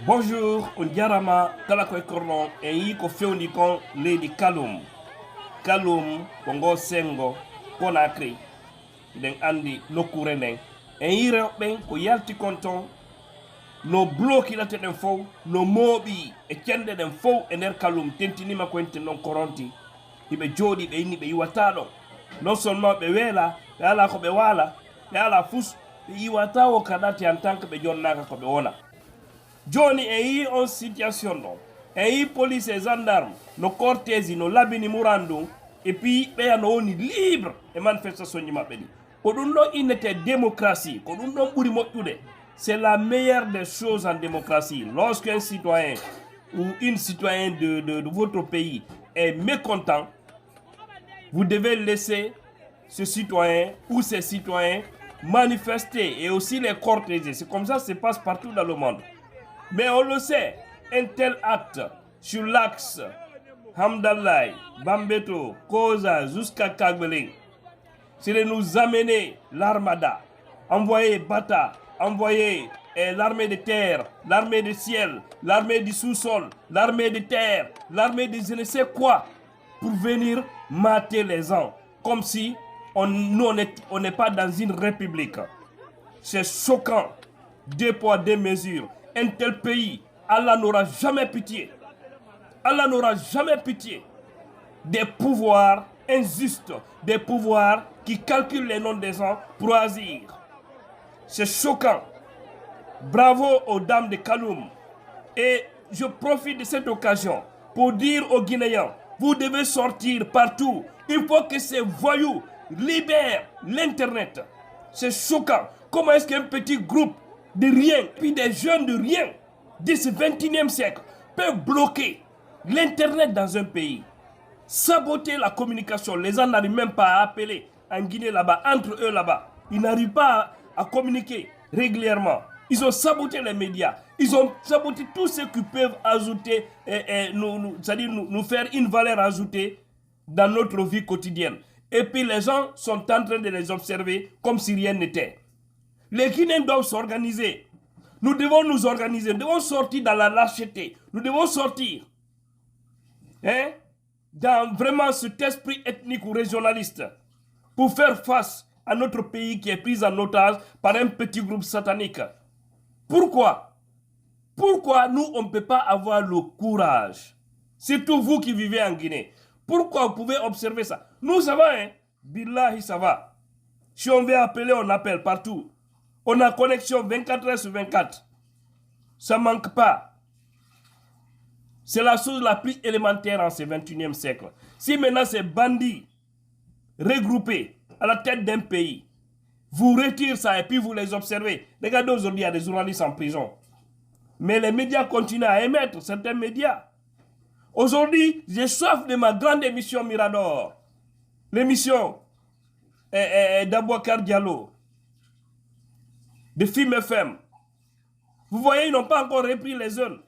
Bonjour, on diarama talako ekorno en yi ko fewndi kon leydi Kaloum. Kaloum kongo sengo Conakry den andi nokkure nden en yi rewɓe ko yalti kon ton no blokiɗate ɗen fof no mooɓi e cenɗe ɗen fof e nder Kaloum tentinima ko enten ɗon koronti hiɓe jooɗi ɓe inni ɓe yiwata ɗon non seulement ɓe weela ɓe ala ko ɓe waala ɓe ala fus ɓe yiwata o kaɗati en tant que ɓe jonnaka ko ɓe wona joni e yi on situation ɗo e yi police et gendarme no cortési no labini murandu et puis ɓeya no woni libre e manifestation ji maɓɓe ɗi ko ɗum ɗo innete démocratie ko ɗum ɗon ɓuri moƴƴude. C'est la meilleure des choses en démocratie. Lorsqu'un citoyen ou une citoyenne de votre pays est mécontent, vous devez laisser ce citoyen ou ces citoyens manifester et aussi les cortéger. C'est comme ça que ça se passe partout dans le monde. Mais on le sait, un tel acte sur l'axe Hamdallah, Bambeto, Koza, jusqu'à Kagbeling, c'est de nous amener l'armada, envoyer Bata, envoyer l'armée de terre, l'armée de ciel, l'armée du sous-sol, l'armée de terre, l'armée de je ne sais quoi, pour venir mater les gens, comme si on n'est pas dans une république. C'est choquant. Deux poids, deux mesures. Un tel pays, Allah n'aura jamais pitié. Allah n'aura jamais pitié des pouvoirs injustes, des pouvoirs qui calculent les noms des gens pour agir. C'est choquant. Bravo aux dames de Kaloum. Et je profite de cette occasion pour dire aux Guinéens, vous devez sortir partout. Il faut que ces voyous libèrent l'Internet. C'est choquant. Comment est-ce qu'un petit groupe de rien, puis des jeunes de rien, de ce 21e siècle, peuvent bloquer l'Internet dans un pays, saboter la communication. Les gens n'arrivent même pas à appeler en Guinée là-bas, entre eux là-bas. Ils n'arrivent pas à communiquer régulièrement. Ils ont saboté les médias. Ils ont saboté tout ce qui peuvent ajouter, c'est-à-dire nous faire une valeur ajoutée dans notre vie quotidienne. Et puis les gens sont en train de les observer comme si rien n'était. Les Guinéens doivent s'organiser. Nous devons nous organiser. Nous devons sortir dans la lâcheté. Nous devons sortir dans vraiment cet esprit ethnique ou régionaliste pour faire face à notre pays qui est pris en otage par un petit groupe satanique. Pourquoi? Pourquoi nous, on ne peut pas avoir le courage? Surtout vous qui vivez en Guinée. Pourquoi vous pouvez observer ça? Nous, ça va, hein? Billahi, ça va. Si on veut appeler, on appelle partout. On a connexion 24 heures sur 24. Ça ne manque pas. C'est la chose la plus élémentaire en ce 21e siècle. Si maintenant ces bandits regroupés à la tête d'un pays vous retirent ça et puis vous les observez. Regardez aujourd'hui, il y a des journalistes en prison. Mais les médias continuent à émettre, certains médias. Aujourd'hui, j'ai soif de ma grande émission Mirador. L'émission d'Abouakar Diallo, de Film FM. Vous voyez, ils n'ont pas encore repris les zones.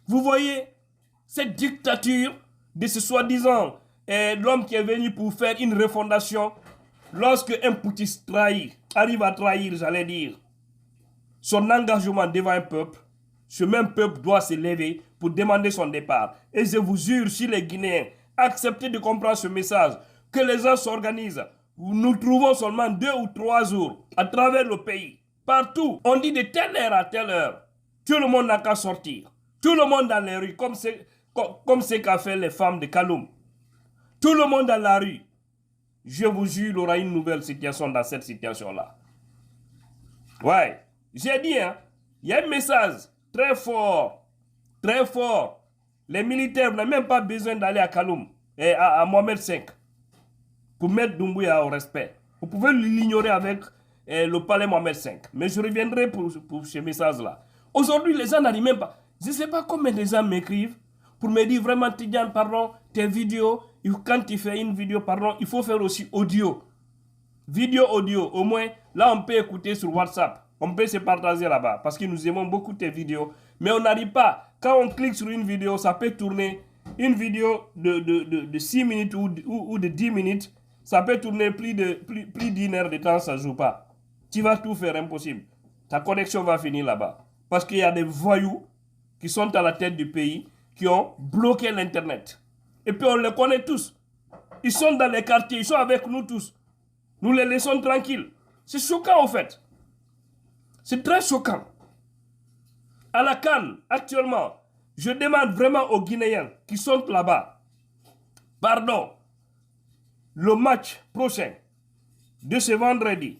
Vous voyez cette dictature de ce soi-disant l'homme qui est venu pour faire une refondation. Lorsque un putschiste arrive à trahir, j'allais dire, son engagement devant un peuple, ce même peuple doit se lever pour demander son départ. Et je vous jure, si les Guinéens acceptent de comprendre ce message, que les gens s'organisent, nous trouvons seulement 2 ou 3 jours à travers le pays. Partout, on dit de telle heure à telle heure, tout le monde n'a qu'à sortir. Tout le monde dans les rues, comme ce qu'a fait les femmes de Kaloum. Tout le monde dans la rue. Je vous jure, il y aura une nouvelle situation dans cette situation-là. Ouais, j'ai dit, hein, il y a un message très fort, très fort. Les militaires n'ont même pas besoin d'aller à Kaloum et à Mohamed V pour mettre Doumbouya au respect. Vous pouvez l'ignorer avec le palais Mohamed V. Mais je reviendrai pour ce message-là. Aujourd'hui, les gens n'arrivent même pas. Je ne sais pas combien de gens m'écrivent pour me dire vraiment, Tidjane, pardon, tes vidéos, quand tu fais une vidéo, pardon, il faut faire aussi audio. Vidéo, audio. Au moins, là, on peut écouter sur WhatsApp. On peut se partager là-bas parce que nous aimons beaucoup tes vidéos. Mais on n'arrive pas. Quand on clique sur une vidéo, ça peut tourner une vidéo de 6 minutes ou de 10 minutes. Ça peut tourner plus d'une heure de temps, ça ne joue pas. Tu vas tout faire, impossible. Ta connexion va finir là-bas. Parce qu'il y a des voyous qui sont à la tête du pays, qui ont bloqué l'Internet. Et puis on les connaît tous. Ils sont dans les quartiers, ils sont avec nous tous. Nous les laissons tranquilles. C'est choquant en fait. C'est très choquant. À la CAN, actuellement, je demande vraiment aux Guinéens qui sont là-bas, pardon, le match prochain de ce vendredi,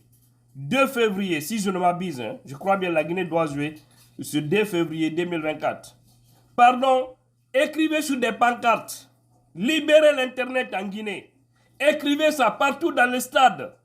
2 février, si je ne m'abuse, hein, je crois bien la Guinée doit jouer ce 2 février 2024. Pardon, écrivez sur des pancartes, libérez l'Internet en Guinée. Écrivez ça partout dans les stades.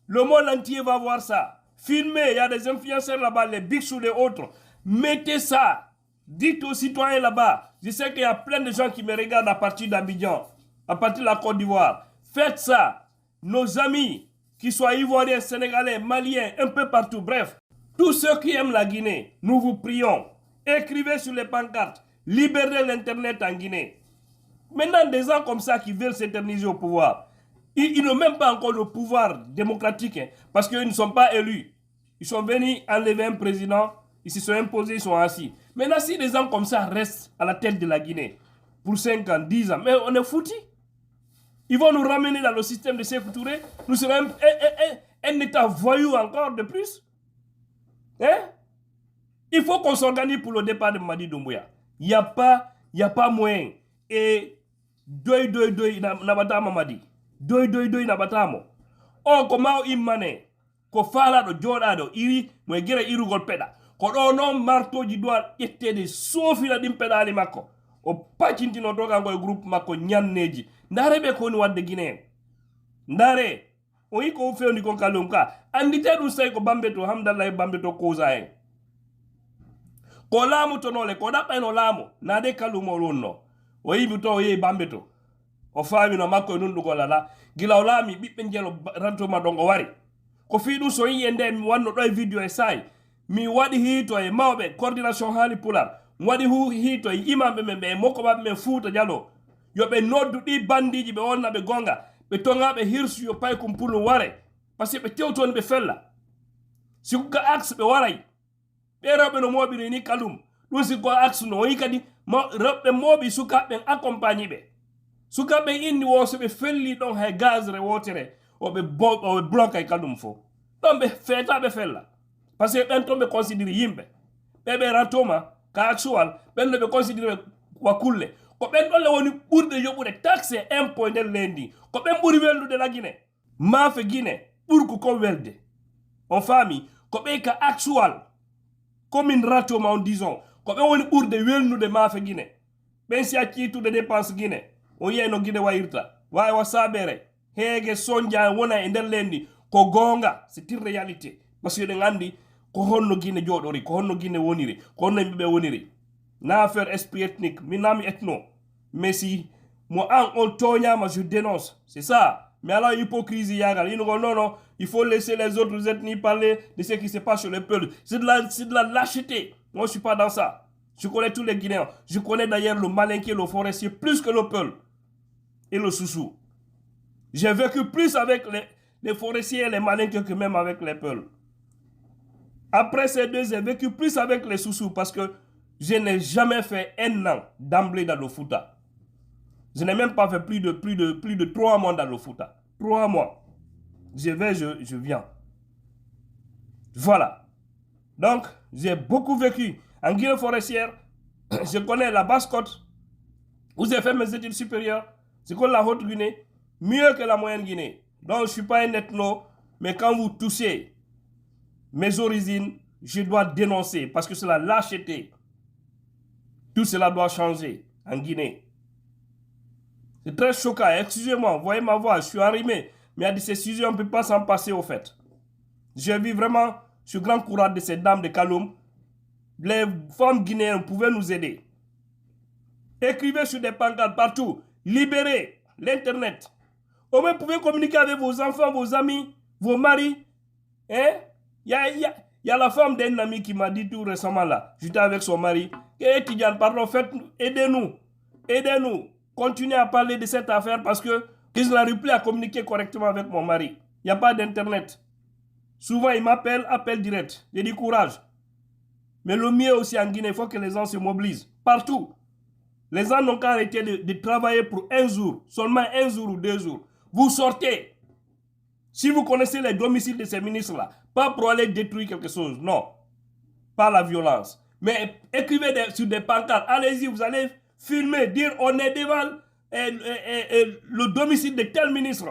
Le monde entier va voir ça. Filmez, il y a des influenceurs là-bas, les Big Show, les autres. Mettez ça. Dites aux citoyens là-bas. Je sais qu'il y a plein de gens qui me regardent à partir d'Abidjan, à partir de la Côte d'Ivoire. Faites ça. Nos amis, qu'ils soient ivoiriens, sénégalais, maliens, un peu partout, bref. Tous ceux qui aiment la Guinée, nous vous prions. Écrivez sur les pancartes. Libérez l'Internet en Guinée. Maintenant, des gens comme ça qui veulent s'éterniser au pouvoir, ils n'ont même pas encore le pouvoir démocratique, hein, parce qu'ils ne sont pas élus. Ils sont venus enlever un président, ils se sont imposés, ils sont assis. Maintenant, si des gens comme ça restent à la tête de la Guinée pour 5 ans, 10 ans, mais on est foutus. Ils vont nous ramener dans le système de Sékou Touré. Nous serons un État voyou encore de plus. Hein? Il faut qu'on s'organise pour le départ de Mamadi Doumbouya. Il n'y a pas moyen. Et doi nabata Mamadi. Doi nabata mo. On comment imane ko fala do joda do iri mo gere iru gol peda. Ko do non marto ji doit ettede sofi la dim pedali makko. O pacintino doga ngoy groupe makko nyanneji. Ndare be ko ni wadde Guinée. Ndare o yi ko fewni kon kalum ka andite dum say ko bambeto hamdallah bambeto ko zaen. Ko lamu to nole ko da no lamu na de kalumo lonno. O yi buto ye bambeto. O faami no makko nundu ko lala gila o laami bibbe njelo ranto ma dongo wari ko fiidu so yende mi wanno do video e sai mi wadi hito e mawbe coordination hali pular wadi hito e imambe membe moko babbe men fuuta jalo yo be noddu di bandiji be wonna be gonga be tongabe hirsu yo pay kum pulu ware parce que be tewton be fella si ko axe be waray be rewbe no mobiri ni kalum dun si ko axe no yikadi rewbe mobi suka be accompagner be suka be indi wo so be felli don hay gaz re wotere o be block ay kalum fo don be feta be fella parce que ben to be considérer yimbe be ratoma ka actual ben be considérer wakulle ko ben don le woni burde yobude taxe impôt de lendi ko ben buri weldu de la Guinée ma fe Guinée pour ko welde on famille ko be ka actual comme une ratoma en disons ko be woni burde welnu de ma fe Guinée ben si a tout de dépenses Guinée o yeno Guinée wayirta way wa sabere hege sonja wona e der lendi ko gonga c'est une réalité parce que de ngandi ko honno Guinée jodori ko honno Guinée woniri ko honno be woniri na affaire esprit ethnique minami ethno mais si moi on tognama je dénonce c'est ça mais alors hypocrisie yagal il non il faut laisser les autres ethnies parler de ce qui se passe sur le peuple c'est de la lâcheté moi je suis pas dans ça je connais tous les Guinéens je connais d'ailleurs le malinqué le forestier plus que le peuple et le Soussou. J'ai vécu plus avec les forestiers et les malinqués que même avec les Peuls. Après ces deux, j'ai vécu plus avec les Soussous parce que je n'ai jamais fait un an d'emblée dans le Fouta. Je n'ai même pas fait plus de 3 mois dans le Fouta. 3 mois. Je vais, je viens. Voilà. Donc, j'ai beaucoup vécu en Guinée forestière. Je connais la Basse-Côte où j'ai fait mes études supérieures. C'est comme la Haute-Guinée, mieux que la Moyenne-Guinée. Donc, je ne suis pas un ethno, mais quand vous touchez mes origines, je dois dénoncer parce que c'est la lâcheté. Tout cela doit changer en Guinée. C'est très choquant. Excusez-moi, vous voyez ma voix, je suis arrimé. Mais à ces sujets, on ne peut pas s'en passer au fait. J'ai vu vraiment ce grand courage de ces dames de Kaloum. Les femmes guinéennes pouvaient nous aider. Écrivez sur des pancartes partout. Libérez l'Internet. Au moins, vous pouvez communiquer avec vos enfants, vos amis, vos maris. Hein? Il y a la femme d'un ami qui m'a dit tout récemment là. J'étais avec son mari. Tidiane, pardon, aidez-nous. Aidez-nous. Continuez à parler de cette affaire parce que je n'arrive plus à communiquer correctement avec mon mari. Il n'y a pas d'Internet. Souvent, il m'appelle, appel direct. J'ai dit courage. Mais le mieux aussi en Guinée, il faut que les gens se mobilisent. Partout. Les gens n'ont qu'à arrêter de travailler pour un jour, seulement un jour ou 2 jours. Vous sortez. Si vous connaissez les domiciles de ces ministres-là, pas pour aller détruire quelque chose, non. Pas la violence. Mais écrivez sur des pancartes, allez-y, vous allez filmer, dire on est devant le domicile de tel ministre.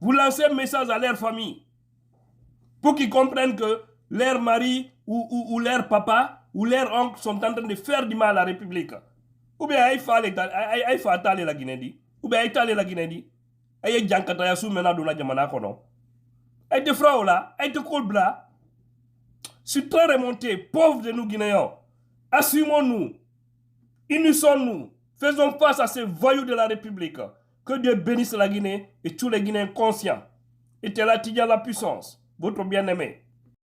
Vous lancez un message à leur famille pour qu'ils comprennent que leur mari ou leur papa ou leur oncle sont en train de faire du mal à la République. Ou bien il faut aller la Guinée. Ou bien il faut aller la Guinée. Et il y a des gens qui maintenant dans la Jamana. Et des frères là, et des cols bras. Je suis très remonté, pauvres de nous Guinéens. Assumons-nous. Unissons-nous. Faisons face à ces voyous de la République. Que Dieu bénisse la Guinée et tous les Guinéens conscients. Et là, tu as la puissance. Votre bien-aimé.